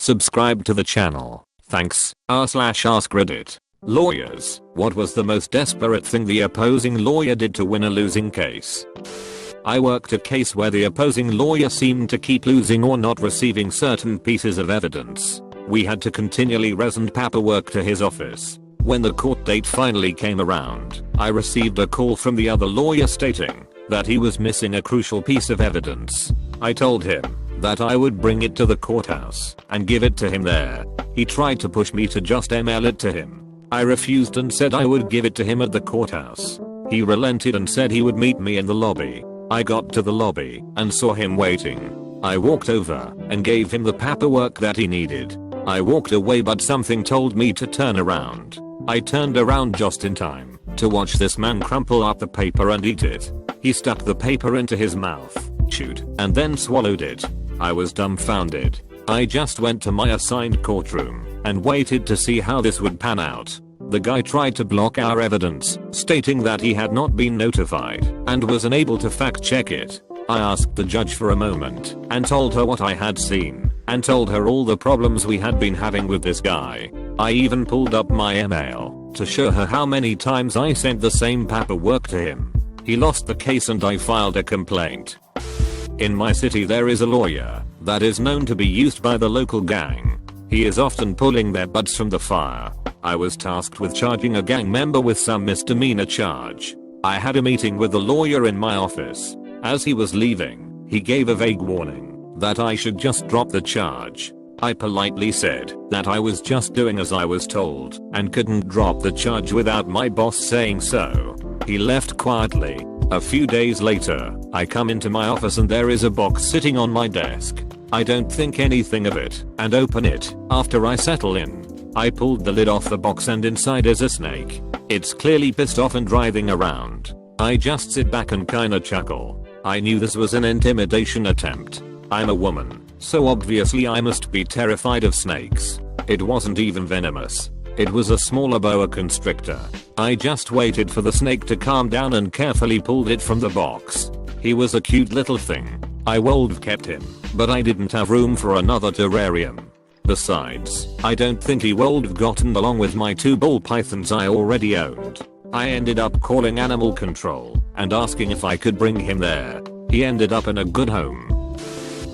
Subscribe to the channel. Thanks. r/AskReddit. Lawyers. What was the most desperate thing the opposing lawyer did to win a losing case? I worked a case where the opposing lawyer seemed to keep losing or not receiving certain pieces of evidence. We had to continually resend paperwork to his office. When the court date finally came around, I received a call from the other lawyer stating that he was missing a crucial piece of evidence. I told him that I would bring it to the courthouse and give it to him there. He tried to push me to just email it to him. I refused and said I would give it to him at the courthouse. He relented and said he would meet me in the lobby. I got to the lobby and saw him waiting. I walked over and gave him the paperwork that he needed. I walked away, but something told me to turn around. I turned around just in time to watch this man crumple up the paper and eat it. He stuck the paper into his mouth, chewed, and then swallowed it. I was dumbfounded. I just went to my assigned courtroom and waited to see how this would pan out. The guy tried to block our evidence, stating that he had not been notified and was unable to fact check it. I asked the judge for a moment and told her what I had seen and told her all the problems we had been having with this guy. I even pulled up my email to show her how many times I sent the same paperwork to him. He lost the case and I filed a complaint. In my city there is a lawyer that is known to be used by the local gang. He is often pulling their butts from the fire. I was tasked with charging a gang member with some misdemeanor charge. I had a meeting with the lawyer in my office. As he was leaving, he gave a vague warning that I should just drop the charge. I politely said that I was just doing as I was told and couldn't drop the charge without my boss saying so. He left quietly. A few days later, I come into my office and there is a box sitting on my desk. I don't think anything of it and open it. After I settle in, I pulled the lid off the box and inside is a snake. It's clearly pissed off and writhing around. I just sit back and kinda chuckle. I knew this was an intimidation attempt. I'm a woman, so obviously I must be terrified of snakes. It wasn't even venomous. It was a smaller boa constrictor. I just waited for the snake to calm down and carefully pulled it from the box. He was a cute little thing. I would have kept him, but I didn't have room for another terrarium. Besides, I don't think he would have gotten along with my 2 ball pythons I already owned. I ended up calling animal control and asking if I could bring him there. He ended up in a good home.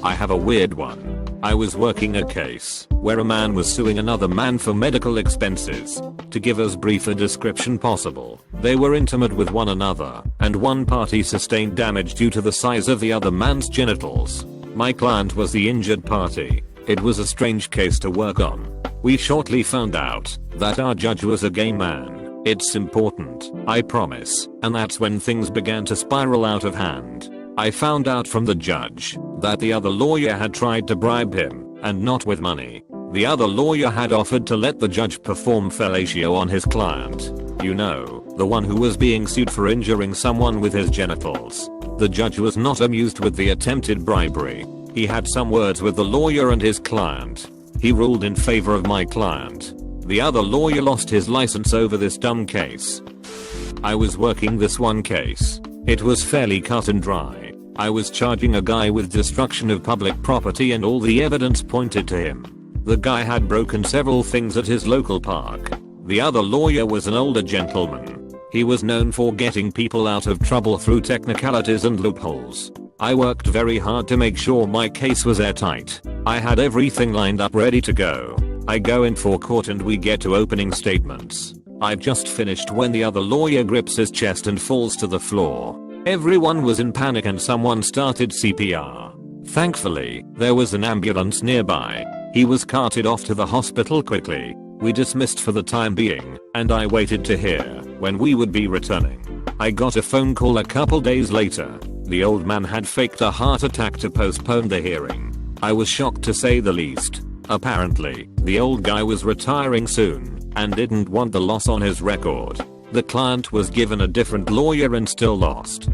I have a weird one. I was working a case where a man was suing another man for medical expenses. To give as brief a description possible, they were intimate with one another and one party sustained damage due to the size of the other man's genitals. My client was the injured party. It was a strange case to work on. We shortly found out that our judge was a gay man. It's important, I promise. And that's when things began to spiral out of hand. I found out from the judge that the other lawyer had tried to bribe him, and not with money. The other lawyer had offered to let the judge perform fellatio on his client. You know, the one who was being sued for injuring someone with his genitals. The judge was not amused with the attempted bribery. He had some words with the lawyer and his client. He ruled in favor of my client. The other lawyer lost his license over this dumb case. I was working this one case. It was fairly cut and dry. I was charging a guy with destruction of public property and all the evidence pointed to him. The guy had broken several things at his local park. The other lawyer was an older gentleman. He was known for getting people out of trouble through technicalities and loopholes. I worked very hard to make sure my case was airtight. I had everything lined up ready to go. I go in for court and we get to opening statements. I've just finished when the other lawyer grips his chest and falls to the floor. Everyone was in panic and someone started CPR. Thankfully, there was an ambulance nearby. He was carted off to the hospital quickly. We dismissed for the time being, and I waited to hear when we would be returning. I got a phone call a couple days later. The old man had faked a heart attack to postpone the hearing. I was shocked to say the least. Apparently, the old guy was retiring soon and didn't want the loss on his record. The client was given a different lawyer and still lost.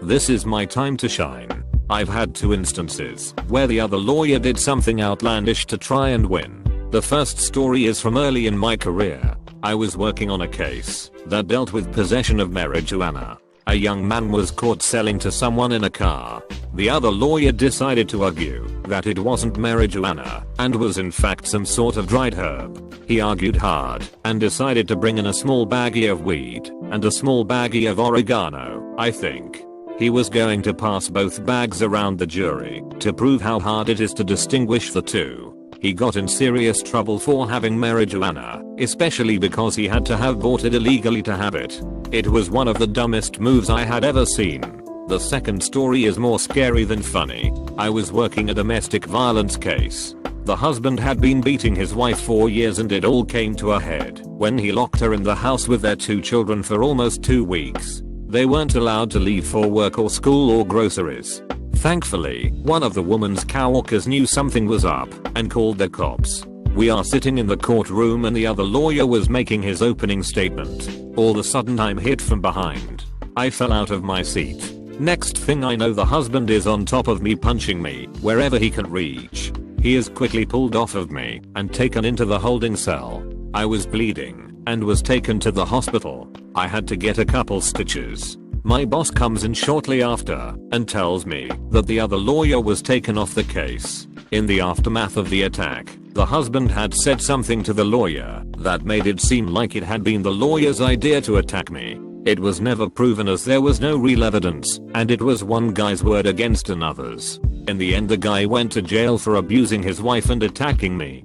This is my time to shine. I've had 2 instances where the other lawyer did something outlandish to try and win. The first story is from early in my career. I was working on a case that dealt with possession of marijuana. A young man was caught selling to someone in a car. The other lawyer decided to argue that it wasn't marijuana and was in fact some sort of dried herb. He argued hard and decided to bring in a small baggie of weed and a small baggie of oregano, I think. He was going to pass both bags around the jury to prove how hard it is to distinguish the two. He got in serious trouble for having marijuana, especially because he had to have bought it illegally to have it. It was one of the dumbest moves I had ever seen. The second story is more scary than funny. I was working a domestic violence case. The husband had been beating his wife for years and it all came to a head when he locked her in the house with their 2 children for almost 2 weeks. They weren't allowed to leave for work or school or groceries. Thankfully, one of the woman's coworkers knew something was up and called the cops. We are sitting in the courtroom and the other lawyer was making his opening statement. All of a sudden I'm hit from behind. I fell out of my seat. Next thing I know the husband is on top of me punching me wherever he can reach. He is quickly pulled off of me and taken into the holding cell. I was bleeding and was taken to the hospital. I had to get a couple stitches. My boss comes in shortly after and tells me that the other lawyer was taken off the case. In the aftermath of the attack, the husband had said something to the lawyer that made it seem like it had been the lawyer's idea to attack me. It was never proven as there was no real evidence and it was one guy's word against another's. In the end the guy went to jail for abusing his wife and attacking me.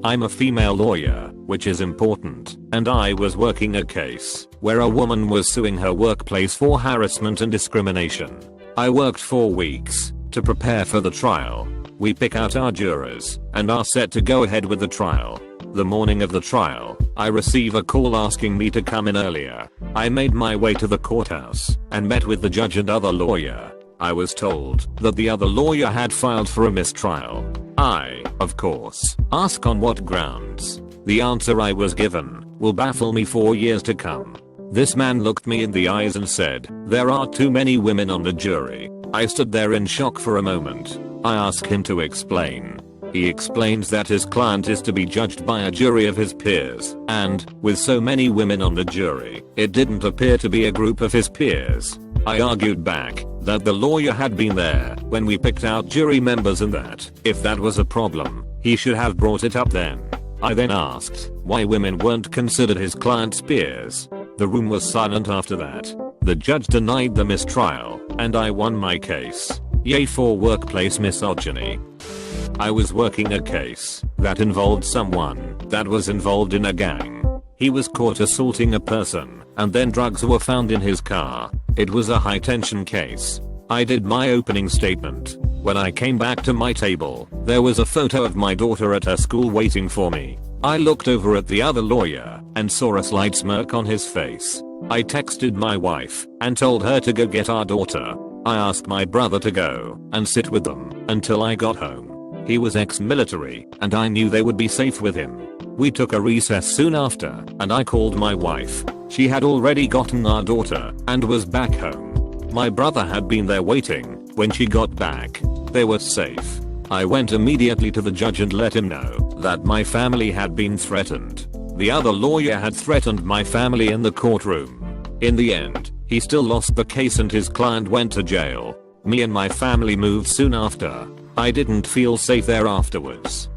I'm a female lawyer, which is important, and I was working a case where a woman was suing her workplace for harassment and discrimination. I worked 4 weeks to prepare for the trial. We pick out our jurors and are set to go ahead with the trial. The morning of the trial, I receive a call asking me to come in earlier. I made my way to the courthouse and met with the judge and other lawyer. I was told that the other lawyer had filed for a mistrial. I, of course, ask on what grounds. The answer I was given will baffle me for years to come. This man looked me in the eyes and said, "There are too many women on the jury." I stood there in shock for a moment. I asked him to explain. He explains that his client is to be judged by a jury of his peers, and, with so many women on the jury, it didn't appear to be a group of his peers. I argued back that the lawyer had been there when we picked out jury members and that, if that was a problem, he should have brought it up then. I then asked why women weren't considered his client's peers. The room was silent after that. The judge denied the mistrial, and I won my case. Yay for workplace misogyny. I was working a case that involved someone that was involved in a gang. He was caught assaulting a person, and then drugs were found in his car. It was a high tension case. I did my opening statement. When I came back to my table, there was a photo of my daughter at her school waiting for me. I looked over at the other lawyer and saw a slight smirk on his face. I texted my wife and told her to go get our daughter. I asked my brother to go and sit with them until I got home. He was ex-military and I knew they would be safe with him. We took a recess soon after and I called my wife. She had already gotten our daughter and was back home. My brother had been there waiting when she got back. They were safe. I went immediately to the judge and let him know that my family had been threatened. The other lawyer had threatened my family in the courtroom. In the end, he still lost the case and his client went to jail. Me and my family moved soon after. I didn't feel safe there afterwards.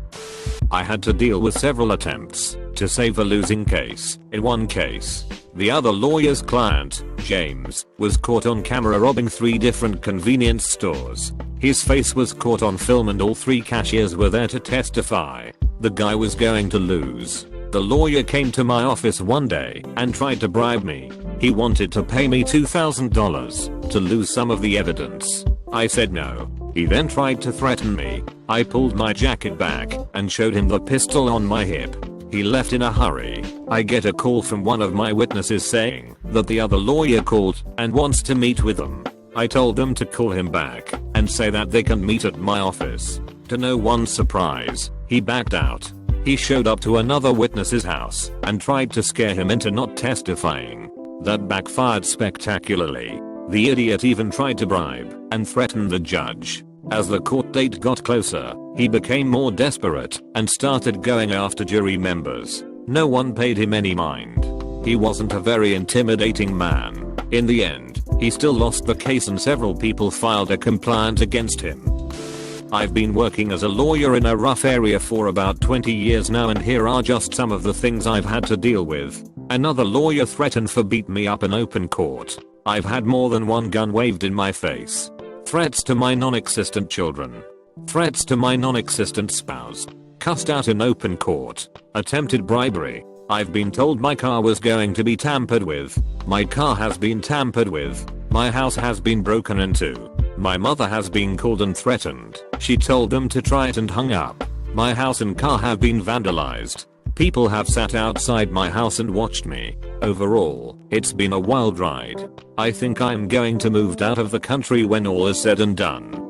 I had to deal with several attempts to save a losing case. In one case, the other lawyer's client, James, was caught on camera robbing 3 different convenience stores. His face was caught on film and all 3 cashiers were there to testify. The guy was going to lose. The lawyer came to my office one day and tried to bribe me. He wanted to pay me $2,000 to lose some of the evidence. I said no. He then tried to threaten me. I pulled my jacket back and showed him the pistol on my hip. He left in a hurry. I get a call from one of my witnesses saying that the other lawyer called and wants to meet with them. I told them to call him back and say that they can meet at my office. To no one's surprise, he backed out. He showed up to another witness's house and tried to scare him into not testifying. That backfired spectacularly. The idiot even tried to bribe and threaten the judge. As the court date got closer, he became more desperate and started going after jury members. No one paid him any mind. He wasn't a very intimidating man. In the end, he still lost the case and several people filed a complaint against him. I've been working as a lawyer in a rough area for about 20 years now, and here are just some of the things I've had to deal with. Another lawyer threatened to beat me up in open court. I've had more than one gun waved in my face. Threats to my non-existent children. Threats to my non-existent spouse. Cussed out in open court. Attempted bribery. I've been told my car was going to be tampered with. My car has been tampered with. My house has been broken into. My mother has been called and threatened. She told them to try it and hung up. My house and car have been vandalized. People have sat outside my house and watched me. Overall, it's been a wild ride. I think I'm going to move out of the country when all is said and done.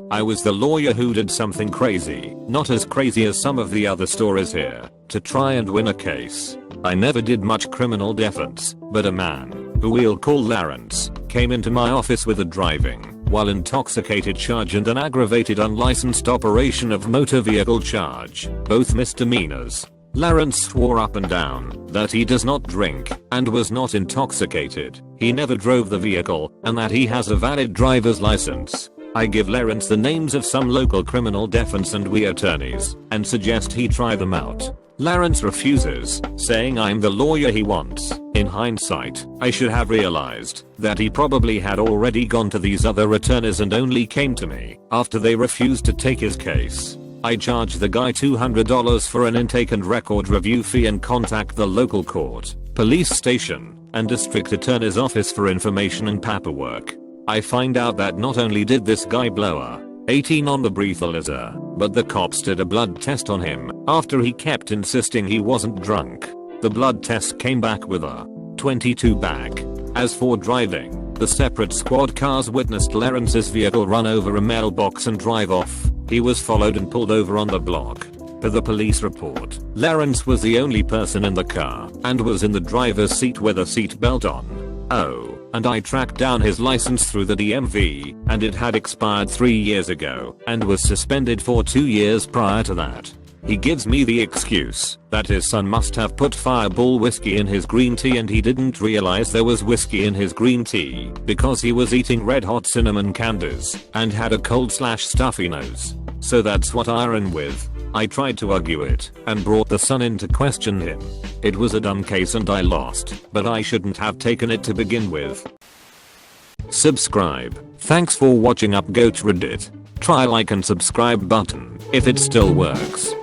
I was the lawyer who did something crazy, not as crazy as some of the other stories here, to try and win a case. I never did much criminal defense, but a man, who we'll call Lawrence, came into my office with a driving while intoxicated charge and an aggravated unlicensed operation of motor vehicle charge, both misdemeanors. Lawrence swore up and down that he does not drink and was not intoxicated, he never drove the vehicle, and that he has a valid driver's license. I give Lawrence the names of some local criminal defense and attorneys and suggest he try them out. Lawrence refuses, saying I'm the lawyer he wants. In hindsight, I should have realized that he probably had already gone to these other attorneys and only came to me after they refused to take his case. I charge the guy $200 for an intake and record review fee and contact the local court, police station, and district attorney's office for information and paperwork. I find out that not only did this guy blow a 18 on the breathalyzer, but the cops did a blood test on him after he kept insisting he wasn't drunk. The blood test came back with a 22 back. As for driving, the separate squad cars witnessed Lawrence's vehicle run over a mailbox and drive off. He was followed and pulled over on the block. Per the police report, Lawrence was the only person in the car and was in the driver's seat with a seatbelt on. Oh, and I tracked down his license through the DMV, and it had expired 3 years ago and was suspended for 2 years prior to that. He gives me the excuse that his son must have put Fireball whiskey in his green tea and he didn't realize there was whiskey in his green tea because he was eating red hot cinnamon candies and had a cold/stuffy nose. So that's what I ran with. I tried to argue it and brought the son in to question him. It was a dumb case and I lost, but I shouldn't have taken it to begin with. Subscribe. Thanks for watching UpGoat Reddit. Try like and subscribe button if it still works.